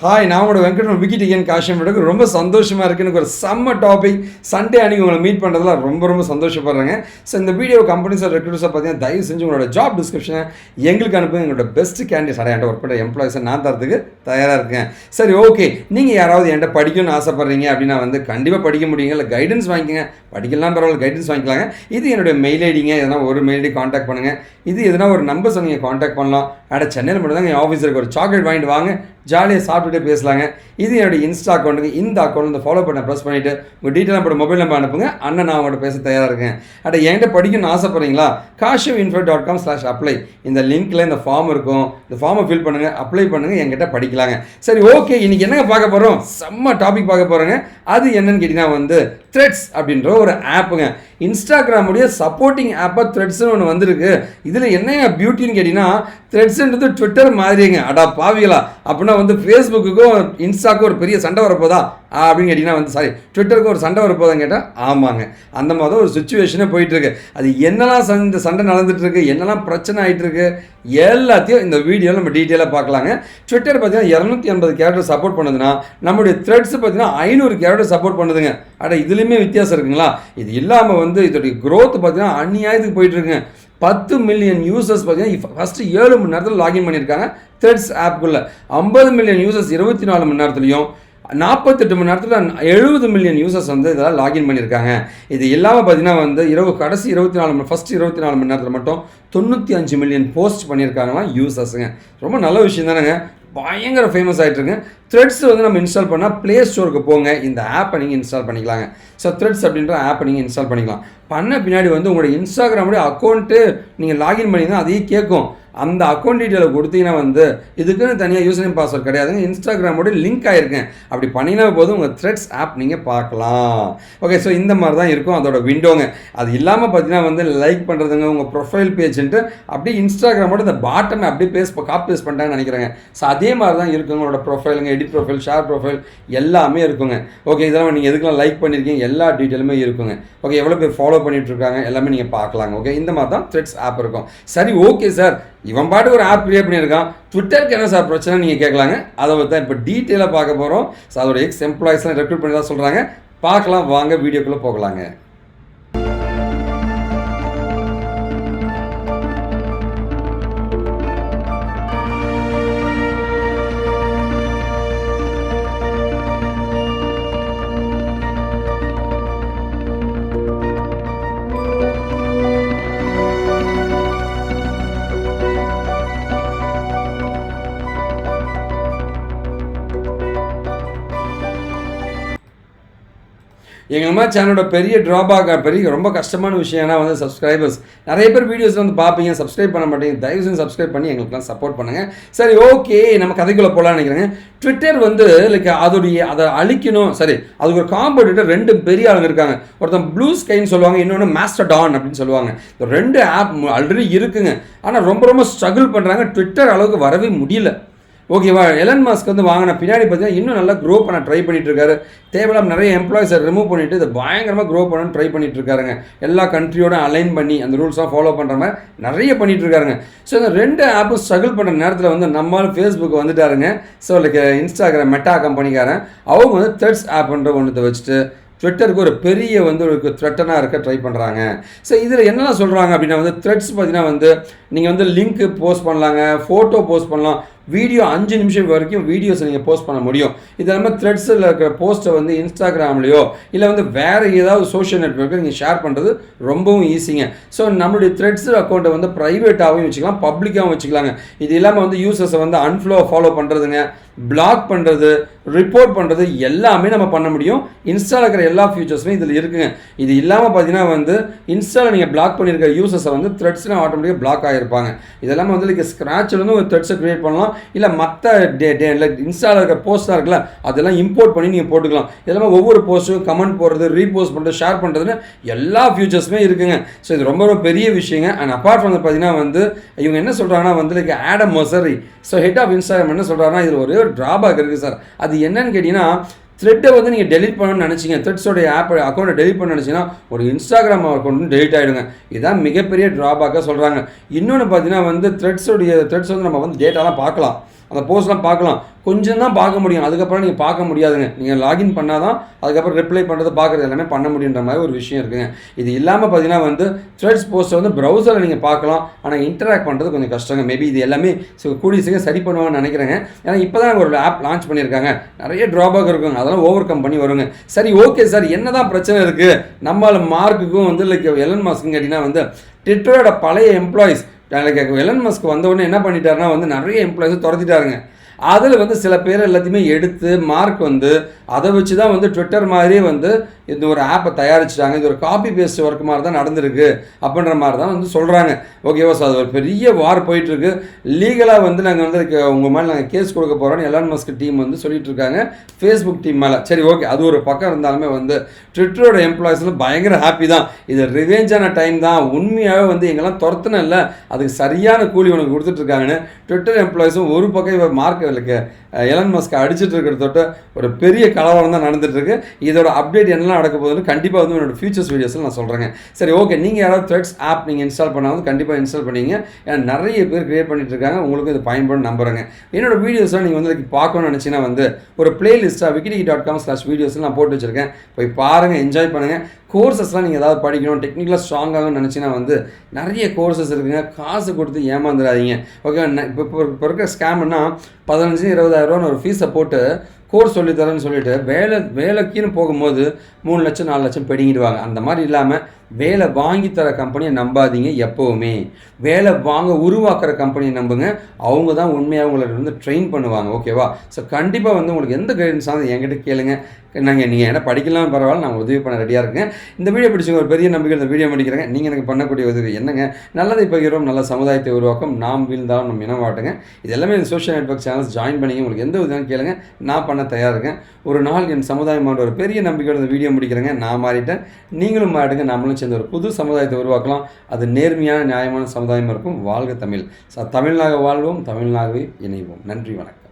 Hi, நான் உங்களோட வெங்கட் விக்கிடிகன் காஷியம் விட ரொம்ப சந்தோஷமாக இருக்குது. எனக்கு ஒரு செம்ம டாபிக். சண்டே அன்றைக்கி உங்களை மீட் பண்ணுறதுல ரொம்ப சந்தோஷப்படுறேங்க. ஸோ இந்த வீடியோ கம்பெனிஸாக ரெக்ரூட்டர்ஸாக பார்த்தீங்கன்னா தயவு செஞ்சு உங்களோட ஜாப் டிஸ்கிரிப்ஷனை எங்களுக்கு அனுப்புங்க. எங்களோட பெஸ்ட் கேண்டிடேட்ஸ் என்கிட்ட ஒர்க் பண்ணுற எம்ப்ளாயிஸை நான் தரத்துக்கு தயாராக இருக்கேன். சரி, ஓகே, நீங்கள் யாராவது என்கிட்ட படிக்கணும்னு ஆசைப்பட்றீங்க அப்படின்னா கண்டிப்பாக படிக்க முடியுங்க. இல்லை கைடன்ஸ் வாங்கிக்கோங்க. படிக்கலாம் பரவாயில்ல, கைடன்ஸ் வாங்கிக்கலாங்க. இது என்னுடைய மெயில் ஐடிங்க. எதனா ஒரு மெயில் ஐடி காண்டாக்ட் பண்ணுங்கள். இது எதனா ஒரு நம்பர்ஸை நீங்கள் காண்டாக்ட் பண்ணலாம். சென்னையில் மட்டும் தாங்க என் ஆஃபீஸருக்கு ஒரு சாக்லேட் வாங்கிட்டு வாங்க, ஜாலியாக சாப்பிட்டுட்டே பேசலாங்க. இது என்னுடைய இன்ஸ்டா அக்கௌண்ட்டுங்க. இந்த அக்கௌண்ட் இந்த ஃபாலோ பண்ண ப்ரெஸ் பண்ணிவிட்டு உங்கள் டீட்டெயில் நம்பர் மொபைல் நம்பர் அனுப்புங்க. அண்ணன் நான் அவங்கள்ட்ட பேச தயாராக இருக்கேன். என்கிட்ட படிக்கணும்னு ஆசைப்பட்றீங்களா? kashivinfo.com/apply இந்த லிங்க்கில் இந்த ஃபார்ம் இருக்கும். இந்த ஃபார்மை ஃபில் பண்ணுங்கள், அப்ளை பண்ணுங்கள், என்கிட்ட படிக்கலாங்க. சரி, ஓகே, இன்றைக்கி என்னங்க பார்க்க போகிறோம்? செம்ம டாபிக் பார்க்க போகிறோங்க. அது என்னன்னு கேட்டிங்கன்னா த்ரெட்ஸ் அப்படின்ற ஒரு ஆப்புங்க. இன்ஸ்டாகிராமுடைய சப்போர்ட்டிங் ஆப்பாக த்ரெட்ஸ்னு ஒன்று வந்திருக்கு. இதில் என்னங்க பியூட்டின்னு கேட்டிங்கன்னா, த்ரெட்ஸுன்றது ட்விட்டர் மாதிரிங்க. பாவிகளா அப்படின்னா ஃபேஸ்புக்குக்கும் இன்ஸ்டாக்கும் ஒரு பெரிய சண்டை வரப்போதா அப்படின்னு கேட்டிங்கன்னா ட்விட்டருக்கு ஒரு சண்டை வரப்போதான்னு கேட்டால் ஆமாங்க. அந்த மாதிரி தான் ஒரு சுச்சுவேஷனே போயிட்டுருக்கு. அது என்னெல்லாம் இந்த சண்டை நடந்துகிட்ருக்கு, என்னெல்லாம் பிரச்சனை ஆகிட்டுருக்கு, எல்லாத்தையும் இந்த வீடியோவில் நம்ம டீட்டெயிலாக பார்க்கலாங்க. ட்விட்டர் பார்த்தீங்கன்னா 280 கேரக்டர் சப்போர்ட் பண்ணுதுன்னா, நம்முடைய த்ரெட்ஸ் பார்த்தீங்கன்னா 500 கேரக்டர் சப்போர்ட் பண்ணுதுங்க. இதுலேயுமே வித்தியாசம் இருக்குங்களா? இது இல்லாமல் இதோடைய க்ரோத் பார்த்தீங்கன்னா அந்நியாயத்துக்கு போயிட்டுருக்குங்க. 10 மில்லியன் யூசர்ஸ் பார்த்தீங்கன்னா ஃபஸ்ட்டு 7 மணி நேரத்தில் லாகின் பண்ணியிருக்காங்க த்ரெட்ஸ் ஆப்புக்குள்ளே. 50 மில்லியன் யூசர்ஸ் 24 மணி நேரத்துலையும், 48 மணி நேரத்தில் 70 மில்லியன் யூசர்ஸ் இதெல்லாம் லாகின் பண்ணியிருக்காங்க. இது இல்லாமல் பார்த்தீங்கன்னா கடைசி 24 மணி நேரத்தில் மட்டும் 95 மில்லியன் போஸ்ட் பண்ணியிருக்காங்களாம் யூசர்ஸுங்க. ரொம்ப நல்ல விஷயம் தானேங்க. பயங்கர ஃபேமஸ் ஆகிட்டுருங்க. த்ரெட்ஸ் நம்ம இன்ஸ்டால் பண்ணால் ப்ளே ஸ்டோருக்கு போங்க, இந்த ஆப்பை நீங்கள் இன்ஸ்டால் பண்ணிக்கலாங்க. ஸோ த்ரெட்ஸ் அப்படின்ற ஆப்பை நீங்கள் இன்ஸ்டால் பண்ணிக்கலாம். பண்ண பின்னாடி உங்களுடைய இன்ஸ்டாகிராமுடைய அக்கௌண்ட்டு நீங்கள் லாகின் பண்ணிங்கன்னா அதையே கேட்கும். அந்த அக்கௌண்ட் டீட்டெயிலை கொடுத்தீங்கன்னா இதுக்குன்னு தனியாக யூசர் நேம் பாஸ்வேர்ட் கிடையாதுங்க. இன்ஸ்டாகிராமோட லிங்க் ஆகிருக்கேன். அப்படி பண்ணினா போதும் உங்கள் த்ரெட்ஸ் ஆப் நீங்கள் பார்க்கலாம். ஓகே, ஸோ இந்த மாதிரி தான் இருக்கும் அதோட விண்டோங்க. அது இல்லாமல் பார்த்தீங்கன்னா லைக் பண்ணுறதுங்க, உங்கள் ப்ரொஃபைல் பேஜ்ன்ட்டு அப்படியே இன்ஸ்டாகிராமோட இந்த பாட்டனை அப்படியே காப்பி பேஸ்ட் பண்ணிட்டாங்கன்னு நினைக்கிறேங்க. ஸோ அதே மாதிரி தான் இருக்கும் உங்களோட ப்ரொஃபைலுங்க, எடிட் ப்ரொஃபைல், ஷேர் ப்ரொஃபைல் எல்லாமே இருக்குங்க. ஓகே, இதெல்லாம் நீங்கள் எதுக்கெல்லாம் லைக் பண்ணியிருக்கீங்க எல்லா டீட்டெயிலுமே இருக்குங்க. ஓகே, எவ்வளோ பேர் ஃபாலோ பண்ணிகிட்ருக்காங்க எல்லாமே நீங்கள் பார்க்கலாங்க. ஓகே, இந்த மாதிரி தான் த்ரெட்ஸ் ஆப் இருக்கும். சரி, ஓகே சார், இவன் பாட்டுக்கு ஒரு ஆப் கிரியேட் பண்ணியிருக்கான், ட்விட்டருக்கு என்ன சார் பிரச்சனை நீங்கள் கேட்கலாங்க. அதை தான் இப்போ டீட்டெயிலாக பார்க்க போகிறோம். ஸோ அதோட எம்ப்ளாயிஸ்லாம் ரெக்ரூட் பண்ணி தான் சொல்கிறாங்க. பார்க்கலாம், வாங்க வீடியோக்குள்ளே போகலாங்க. எங்கள் அம்மா சேனலோட பெரிய ட்ராபேக், ரொம்ப கஷ்டமான விஷயம்னா சப்ஸ்கிரைபர்ஸ் நிறைய பேர் வீடியோஸ் பார்ப்பீங்க, சப்ஸ்கிரைப் பண்ண மாட்டீங்க. தயவு செஞ்சு சப்ஸ்கிரைப் பண்ணி எங்களுக்குலாம் சப்போர்ட் பண்ணுங்கள். சரி, ஓகே, நம்ம கதைக்குள்ளே போகலான்னு நினைக்கிறேங்க. ட்விட்டர் லைக் அதை அழிக்கணும். சரி, அதுக்கு ஒரு காம்படிட்டர் 2 பெரிய ஆளுங்க இருக்காங்க. ஒருத்தன் ப்ளூ ஸ்கைன்னு சொல்லுவாங்க, இன்னொன்று மாஸ்டர்டான் அப்படின்னு சொல்லுவாங்க. இந்த 2 ஆப் ஆல்ரெடி இருக்குங்க. ஆனால் ரொம்ப ஸ்ட்ரகிள் பண்ணுறாங்க. ட்விட்டர் அளவுக்கு வரவே முடியல. ஓகேவா? எலன் மாஸ்க் வாங்கின பின்னாடி பார்த்தீங்கன்னா இன்னும் நல்லா க்ரோ பண்ண ட்ரை பண்ணிட்டு இருக்காரு. தேவையில்லாம நிறைய எம்ப்ளாயிஸை ரிமூவ் பண்ணிவிட்டு இதை பயங்கரமாக க்ரோ பண்ணணும்னு ட்ரை பண்ணிட்டு இருக்காருங்க. எல்லா கண்ட்ரியோட அலைன் பண்ணி அந்த ரூல்ஸாக ஃபாலோ பண்ணுற மாதிரி நிறைய பண்ணிட்டு இருக்காருங்க. ஸோ இந்த 2 ஆப்பும் ஸ்ட்ரகிள் பண்ணுற நேரத்தில் நம்மளால் ஃபேஸ்புக் வந்துட்டாருங்க. ஸோ லைக் இன்ஸ்டாகிராம் மெட்டா கம்பெனிக்காரன் அவங்க த்ரெட்ஸ் ஆப்ன்ற ஒன்றத்தை வச்சுட்டு ட்விட்டருக்கு ஒரு பெரிய ஒரு த்ரெட்டனாக இருக்க ட்ரை பண்ணுறாங்க. ஸோ இதில் என்னெல்லாம் சொல்கிறாங்க அப்படின்னா த்ரெட்ஸ் பார்த்தீங்கன்னா நீங்கள் லிங்க்கு போஸ்ட் பண்ணலாங்க, ஃபோட்டோ போஸ்ட் பண்ணலாம், வீடியோ 5 நிமிஷம் வரைக்கும் வீடியோஸை நீங்கள் போஸ்ட் பண்ண முடியும். இது இல்லாமல் த்ரெட்ஸில் இருக்கிற போஸ்ட்டை இன்ஸ்டாகிராம்லையோ இல்லை வேறு ஏதாவது சோஷியல் நெட்வொர்க்கில் நீங்கள் ஷேர் பண்ணுறது ரொம்பவும் ஈஸிங்க. ஸோ நம்மளுடைய த்ரெட்ஸ் அக்கௌண்ட்டை ப்ரைவேட்டாகவும் வச்சுக்கலாம், பப்ளிக்காகவும் வச்சுக்கலாங்க. இது இல்லாமல் யூசர்ஸை ஃபாலோ பண்ணுறதுங்க, பிளாக் பண்ணுறது, ரிப்போர்ட் பண்ணுறது எல்லாமே நம்ம பண்ண முடியும். இன்ஸ்டாவில் இருக்கிற எல்லா ஃபியூச்சர்ஸுமே இதில் இருக்குங்க. இது இல்லாமல் பார்த்தீங்கன்னா இன்ஸ்டாவில் நீங்கள் பிளாக் பண்ணியிருக்கிற யூசர்ஸை த்ரெட்ஸ்லாம் ஆட்டோமேட்டிக்காக பிளாக் ஆகிருப்பாங்க. இதெல்லாமல் ஸ்க்ராட்சில் ஒரு த்ரெட்ஸை க்ரியேட் பண்ணலாம். இல்லை மற்ற இன்ஸ்டாவில் இருக்கிற போஸ்ட்டாக இருக்குல்ல அதெல்லாம் இம்போர்ட் பண்ணி நீங்கள் போட்டுக்கலாம். இதெல்லாம் ஒவ்வொரு போஸ்ட்டும் கமெண்ட் போடுறது, ரீபோஸ்ட் பண்ணுறது, ஷேர் பண்ணுறதுன்னு எல்லா ஃபியூச்சர்ஸுமே இருக்குங்க. ஸோ இது ரொம்ப பெரிய விஷயங்க. அண்ட் அப்பார்ட் ஃப்ரம் பார்த்தீங்கன்னா இவங்க என்ன சொல்கிறாங்கன்னா like Adam Mosseri, so head of Instagram என்ன சொல்கிறாங்கன்னா இதில் ஒரே ஒரு ட்ராபேக் இருக்குது சார். அது என்னன்னு கேட்டிங்கன்னா த்ரெட்டை நீங்கள் டெலிட் பண்ணணும்னு நினச்சிங்க, த்ரெட்ஸோடைய அக்கௌண்ட்டை டெலிட் பண்ண நினச்சிங்கன்னா ஒரு இன்ஸ்டாகிராம் அக்கௌண்ட்டு டெலிட் ஆகிடுங்க. இதுதான் மிகப்பெரிய ட்ராபேக்காக சொல்கிறாங்க. இன்னொன்று பார்த்தீங்கன்னா த்ரெட்ஸ் நம்ம டேட்டாலாம் பார்க்கலாம். அந்த போஸ்ட்லாம் பார்க்கலாம், கொஞ்சம் தான் பார்க்க முடியும், அதுக்கப்புறம் நீங்கள் பார்க்க முடியாதுங்க. நீங்கள் லாகின் பண்ணால் தான் அதுக்கப்புறம் ரிப்ளை பண்ணுறது பார்க்குறது எல்லாமே பண்ண முடியுன்ற மாதிரி ஒரு விஷயம் இருக்குங்க. இது இல்லாமல் பார்த்தீங்கன்னா வந்து த்ரெட்ஸ் போஸ்ட்டை வந்து ப்ரௌசரில் நீங்கள் பார்க்கலாம், ஆனால் இன்டராக்ட் பண்ணுறது கொஞ்சம் கஷ்டங்க. மேபி இது எல்லாமே கூடிய சீக்கிரம் சரி பண்ணுவாங்கன்னு நினைக்கிறேங்க. ஏன்னா இப்போ தான் ஒரு ஆப் லான்ச் பண்ணியிருக்காங்க, நிறைய ட்ராபேக் இருக்குங்க, அதெல்லாம் ஓவர் கம் பண்ணி வருங்க. சரி ஓகே சார், என்ன தான் பிரச்சனை இருக்குது நம்மளால் மார்க்குக்கும் வந்து லைக் எலன் மஸ்க்னு கேட்டிங்கன்னா வந்து ட்விட்டரோட பழைய எம்ப்ளாயிஸ் லைக் எலன் மஸ்க் வந்தவுடனே என்ன பண்ணிட்டாருன்னா வந்து நிறைய எம்ப்ளாயிஸை துரத்திட்டாருங்க. அதில் வந்து சில பேர் எல்லாத்தையுமே எடுத்து மார்க் வந்து அதை வச்சு தான் வந்து ட்விட்டர் மாதிரியே வந்து இந்த ஒரு ஆப்பை தயாரிச்சிட்டாங்க. இது ஒரு காப்பி பேஸ்ட் ஒர்க் மாதிரி தான் நடந்திருக்கு அப்படின்ற மாதிரி தான் வந்து சொல்கிறாங்க. ஓகேவா சார், அது ஒரு பெரிய வார் போயிட்டுருக்கு. லீகலாக வந்து நாங்கள் வந்து உங்கள் மேலே நாங்கள் கேஸ் கொடுக்க போகிறோன்னு எலான் மஸ்க் டீம் வந்து சொல்லிட்டு இருக்காங்க ஃபேஸ்புக் டீம் மேலே. சரி ஓகே, அது ஒரு பக்கம் இருந்தாலுமே வந்து ட்விட்டரோட எம்ப்ளாயிஸ்லாம் பயங்கர ஹாப்பி தான். இது ரிவெஞ்சான டைம் தான், உண்மையாகவே வந்து எங்கெல்லாம் துரத்துன இல்லை அதுக்கு சரியான கூலி உனக்கு கொடுத்துட்ருக்காங்கன்னு ட்விட்டர் எம்ப்ளாயிஸும் ஒரு பக்கம் இவர் மார்க் எலன் மஸ்க் அடிச்சுட்டு இருக்கிறத தொட்டு ஒரு பெரிய கலவரம் தான் நடந்துட்டுருக்கு. இதோட அப்டேட் என்னெல்லாம் நடக்க போகுதுன்னு கண்டிப்பாக வந்து என்னோட ஃபியூச்சர்ஸ் வீடியோஸில் நான் சொல்கிறேங்க. சரி ஓகே, நீங்கள் யாராவது த்ரெட்ஸ் ஆப் நீங்கள் இன்ஸ்டால் பண்ணாலும் கண்டிப்பாக இன்ஸ்டால் பண்ணிங்க. ஏன்னா நிறைய பேர் க்ரியேட் பண்ணிட்டு இருக்காங்க, உங்களுக்கும் இது பயன்படும் நம்புகிறேங்க. என்னோட வீடியோஸ்லாம் நீங்கள் வந்து பார்க்கணும்னு நினச்சிங்கன்னா வந்து ஒரு பிளேலிஸ்ட்டாக wikidiki.com/videos நான் போட்டு வச்சுருக்கேன், போய் பாருங்கள், என்ஜாய் பண்ணுங்கள். கோர்சஸ்லாம் நீங்கள் ஏதாவது படிக்கணும், டெக்னிக்கலாக ஸ்ட்ராங்காகணும்னு நினச்சிங்கன்னா வந்து நிறைய கோர்சஸ் இருக்குங்க, காசு கொடுத்து ஏமாந்துடாதீங்க. ஓகே, இப்போ இருக்கிற ஸ்கேம்னா 15,000-20,000 ஒரு ஃபீஸை போட்டு கோர்ஸ் சொல்லித்தரேன்னு சொல்லிட்டு வேலைக்குன்னு போகும்போது 3 லட்சம் 4 லட்சம் பிடிங்கிடுவாங்க. அந்த மாதிரி இல்லாமல் வேலை வாங்கி தர கம்பெனியை நம்பாதீங்க. எப்போவுமே வேலை உருவாக்குற கம்பெனியை நம்புங்க, அவங்க தான் உண்மையாக உங்களை வந்து ட்ரெயின் பண்ணுவாங்க. ஓகேவா? ஸோ கண்டிப்பாக வந்து உங்களுக்கு எந்த கைடன்ஸ் ஆகுது என்கிட்ட கேளுங்க. நீங்கள் என்ன படிக்கலாம் பரவாயில்ல, நான் உதவி பண்ண ரெடியாக இருக்கேன். இந்த வீடியோ பிடிச்சவங்க ஒரு பெரிய நம்பிக்கை இந்த வீடியோ முடிக்கிறேங்க. நீங்கள் எனக்கு பண்ணக்கூடிய உதவி என்னங்க? நல்லதை பகிர்வோம், நல்ல சமுதாயத்தை உருவாக்கும், நாம் வீழ்ந்தாலும் நம்ம இனவாட்டுங்க. இது எல்லாமே இந்த சோஷியல் நெட்வொர்க் சேனல்ஸ் ஜாயின் பண்ணிங்க. உங்களுக்கு எந்த உதவியும் கேளுங்க, நான் பண்ண தயாராக இருக்கேன். ஒரு நாள் என் சமுதாயமான ஒரு பெரிய நம்பிக்கையோட இந்த வீடியோ முடிக்கிறேங்க. நான் மாறிட்டேன், நீங்களும் மாறிடுங்க. நம்மளும் சேர்ந்து ஒரு புது சமுதாயத்தை உருவாக்கலாம். அது நேர்மையான நியாயமான சமுதாயமாக இருக்கும். வாழ்க தமிழ். தமிழ்நாக வாழ்வோம், தமிழ்நாகவே இணைவோம். நன்றி, வணக்கம்.